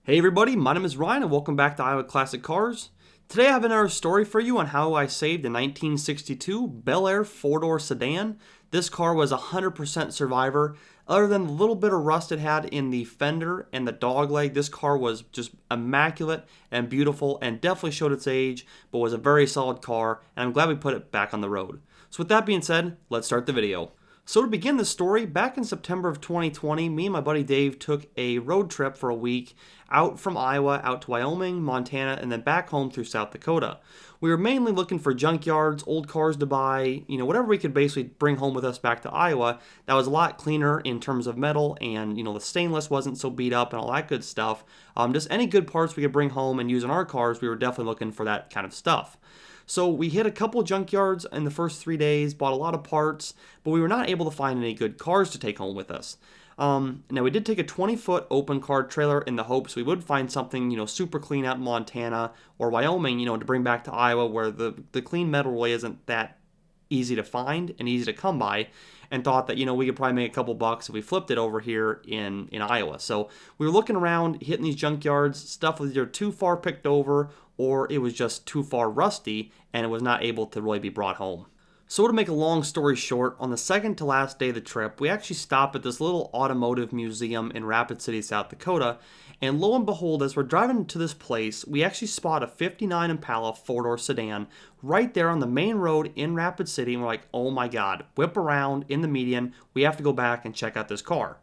Hey everybody, my name is Ryan and welcome back to Iowa Classic Cars. Today I have another story for you on how I saved a 1962 Belair 4-door sedan. This car was a 100% survivor. Other than the little bit of rust it had in the fender and the dogleg, this car was just immaculate and beautiful and definitely showed its age, but was a very solid car, and I'm glad we put it back on the road. So with that being said, let's start the video. So to begin the story, back in September of 2020, me and my buddy Dave took a road trip for a week out from Iowa, out to Wyoming, Montana, and then back home through South Dakota. We were mainly looking for junkyards, old cars to buy, whatever we could basically bring home with us back to Iowa that was a lot cleaner in terms of metal and, the stainless wasn't so beat up and all that good stuff. Just any good parts we could bring home and use in our cars, we were definitely looking for that kind of stuff. So we hit a couple junkyards in the first 3 days, bought a lot of parts, but we were not able to find any good cars to take home with us. Now we did take a 20-foot open car trailer in the hopes we would find something, super clean out in Montana or Wyoming, to bring back to Iowa where the clean metal really isn't that easy to find and easy to come by, and thought that we could probably make a couple bucks if we flipped it over here in Iowa. So we were looking around, hitting these junkyards. Stuff was either too far picked over or it was just too far rusty and it was not able to really be brought home. So to make a long story short, on the second to last day of the trip, we actually stopped at this little automotive museum in Rapid City, South Dakota, and lo and behold, as we're driving to this place, we actually spot a 59 Impala 4-door sedan right there on the main road in Rapid City, and we're like, oh my god, whip around in the median, we have to go back and check out this car.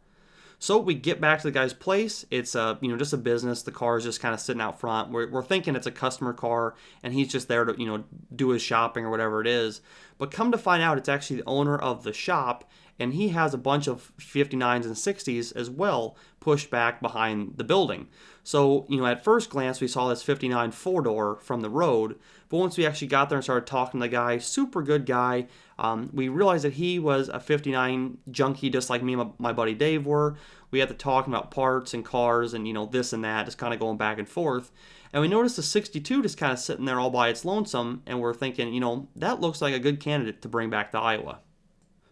So we get back to the guy's place. It's just a business. The car is just kind of sitting out front. We're thinking it's a customer car, and he's just there to do his shopping or whatever it is. But come to find out, it's actually the owner of the shop, and he has a bunch of 59s and 60s as well pushed back behind the building. So, at first glance, we saw this 59 4-door from the road, but once we actually got there and started talking to the guy, super good guy, we realized that he was a 59 junkie just like me and my buddy Dave were. We had to talk about parts and cars and, this and that, just kind of going back and forth. And we noticed the 62 just kind of sitting there all by its lonesome, and we're thinking, that looks like a good candidate to bring back to Iowa.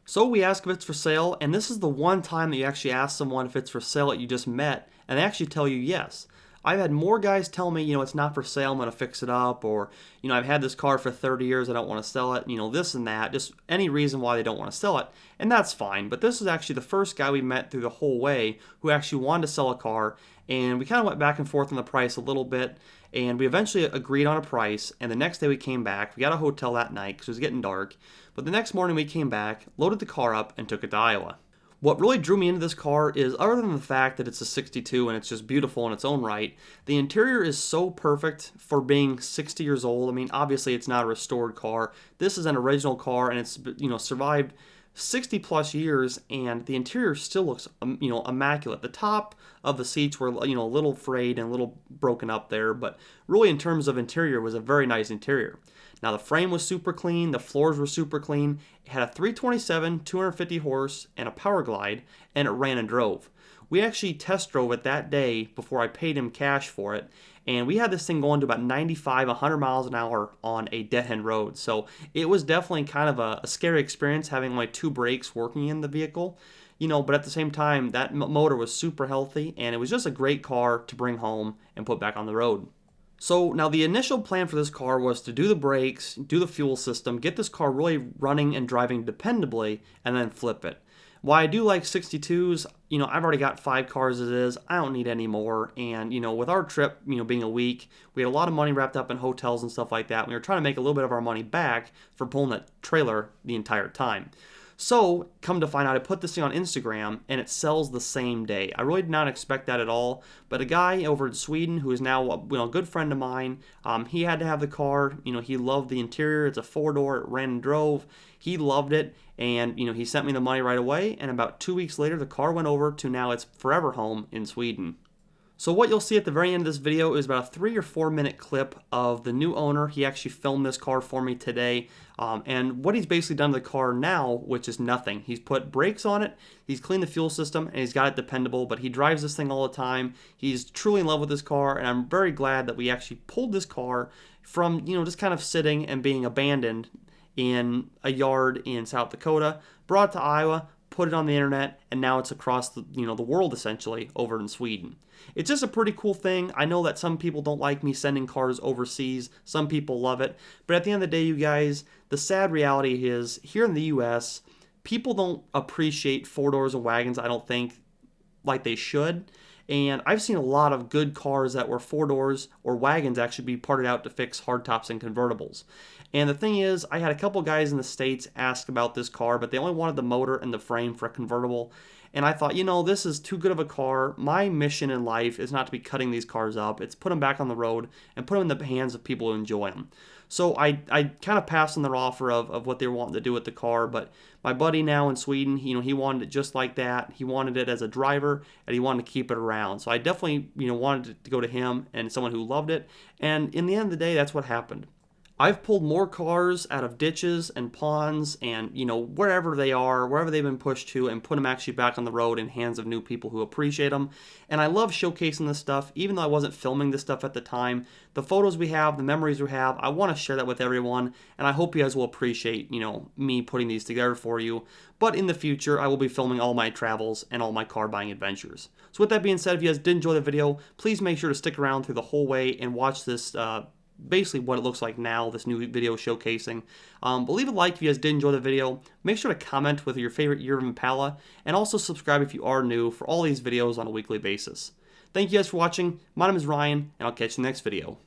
So we ask if it's for sale, and this is the one time that you actually ask someone if it's for sale that you just met, and they actually tell you yes. I've had more guys tell me, it's not for sale, I'm going to fix it up, or, I've had this car for 30 years, I don't want to sell it, this and that, just any reason why they don't want to sell it, and that's fine. But this is actually the first guy we met through the whole way who actually wanted to sell a car, and we kind of went back and forth on the price a little bit, and we eventually agreed on a price, and the next day we came back. We got a hotel that night because it was getting dark, but the next morning we came back, loaded the car up, and took it to Iowa. What really drew me into this car is, other than the fact that it's a 62 and it's just beautiful in its own right, the interior is so perfect for being 60 years old. I mean, obviously it's not a restored car. This is an original car, and it's survived 60 plus years, and the interior still looks immaculate. The top of the seats were a little frayed and a little broken up there, but really in terms of interior, it was a very nice interior. Now the frame was super clean, the floors were super clean. It had a 327, 250 horse, and a power glide, and it ran and drove. We actually test drove it that day before I paid him cash for it, and we had this thing going to about 95, 100 miles an hour on a dead-end road. So it was definitely kind of a scary experience having only 2 brakes working in the vehicle, but at the same time, that motor was super healthy, and it was just a great car to bring home and put back on the road. So now the initial plan for this car was to do the brakes, do the fuel system, get this car really running and driving dependably, and then flip it. While I do like 62s, I've already got 5 cars as is. I don't need any more. And, with our trip, being a week, we had a lot of money wrapped up in hotels and stuff like that. We were trying to make a little bit of our money back for pulling that trailer the entire time. So, come to find out, I put this thing on Instagram, and it sells the same day. I really did not expect that at all, but a guy over in Sweden, who is now a good friend of mine, he had to have the car. He loved the interior. It's a 4-door. It ran and drove. He loved it, and he sent me the money right away, and about 2 weeks later, the car went over to now its forever home in Sweden. So what you'll see at the very end of this video is about a 3 or 4 minute clip of the new owner. He actually filmed this car for me today, and what he's basically done to the car now, which is nothing. He's put brakes on it, he's cleaned the fuel system, and he's got it dependable, but he drives this thing all the time. He's truly in love with this car, and I'm very glad that we actually pulled this car from, just kind of sitting and being abandoned in a yard in South Dakota, brought it to Iowa, put it on the internet, and now it's across the world essentially over in Sweden. It's just a pretty cool thing. I know that some people don't like me sending cars overseas. Some people love it. But at the end of the day, you guys, the sad reality is here in the US, people don't appreciate four doors and wagons, I don't think, like they should. And I've seen a lot of good cars that were four doors or wagons actually be parted out to fix hardtops and convertibles. And the thing is, I had a couple guys in the States ask about this car, but they only wanted the motor and the frame for a convertible. And I thought, this is too good of a car. My mission in life is not to be cutting these cars up. It's put them back on the road and put them in the hands of people who enjoy them. So I kind of passed on their offer of what they were wanting to do with the car, but my buddy now in Sweden, he wanted it just like that. He wanted it as a driver, and he wanted to keep it around. So I definitely, wanted it to go to him and someone who loved it. And in the end of the day, that's what happened. I've pulled more cars out of ditches and ponds and, wherever they are, wherever they've been pushed to, and put them actually back on the road in hands of new people who appreciate them. And I love showcasing this stuff, even though I wasn't filming this stuff at the time. The photos we have, the memories we have, I want to share that with everyone, and I hope you guys will appreciate, me putting these together for you. But in the future, I will be filming all my travels and all my car buying adventures. So with that being said, if you guys did enjoy the video, please make sure to stick around through the whole way and watch this basically what it looks like now, this new video showcasing. But leave a like if you guys did enjoy the video. Make sure to comment with your favorite year of Impala, and also subscribe if you are new for all these videos on a weekly basis. Thank you guys for watching. My name is Ryan, and I'll catch you in the next video.